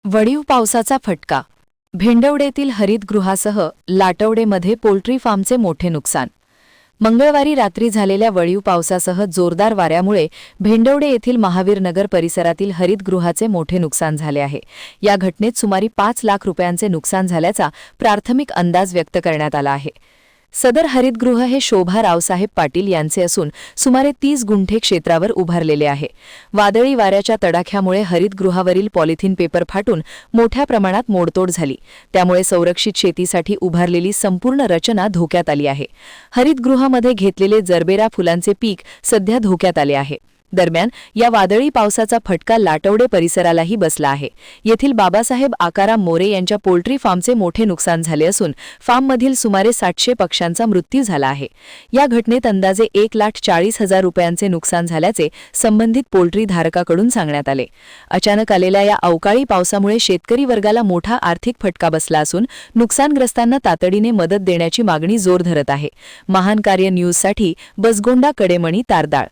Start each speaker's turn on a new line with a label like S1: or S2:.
S1: वळीव पावसाचा फटका. भेंडवडेतील हरितगृहासह लाटवडेमध्ये पोल्ट्री फार्मचे मोठे नुकसान. मंगळवारी रात्री झालेल्या वळीव पावसासह जोरदार वाऱ्यामुळे भेंडवडे येथील महावीरनगर परिसरातील हरितगृहाचे मोठे नुकसान झाले आहे. या घटनेत सुमारे 5 लाख रुपयांचे नुकसान झाल्याचा प्राथमिक अंदाज व्यक्त करण्यात आला आहे. सदर हरितगृह हे शोभा रावसाहेब पाटील यांचे असून सुमारे 30 गुंठे क्षेत्रावर उभारलेले आहे. वादळी वाऱ्याच्या तडाख्यामुळे हरितगृहावरील पॉलिथिन पेपर फाटून मोठ्या प्रमाणात मोडतोड झाली. त्यामुळे संरक्षित शेतीसाठी उभारलेली संपूर्ण रचना धोक्यात आली आहे. हरितगृहामध्ये घेतलेले जरबेरा फुलांचे पीक सध्या धोक्यात आले आहे. दरम्यान या वादळी पावसाचा फटका लाटवडे परिसरालाही बसला आहे. येथील बाबासाहेब आकाराम मोरे यांच्या पोल्ट्री फार्मचे मोठे नुकसान झाले असून फार्ममधील सुमारे 700 पक्ष्यांचा मृत्यू झाला आहे. या घटनेत अंदाजे 1,40,000 रुपयांचे नुकसान झाल्याचे संबंधित पोल्ट्री धारकाकडून सांगण्यात आले. अचानक आलेल्या या अवकाळी पावसामुळे शेतकरी वर्गाला मोठा आर्थिक फटका बसला असून नुकसानग्रस्तांना तातडीने मदत देण्याची मागणी जोर धरत आहे. महान कार्य न्यूजसाठी बसगोंडा कडेमणी तारदाळ.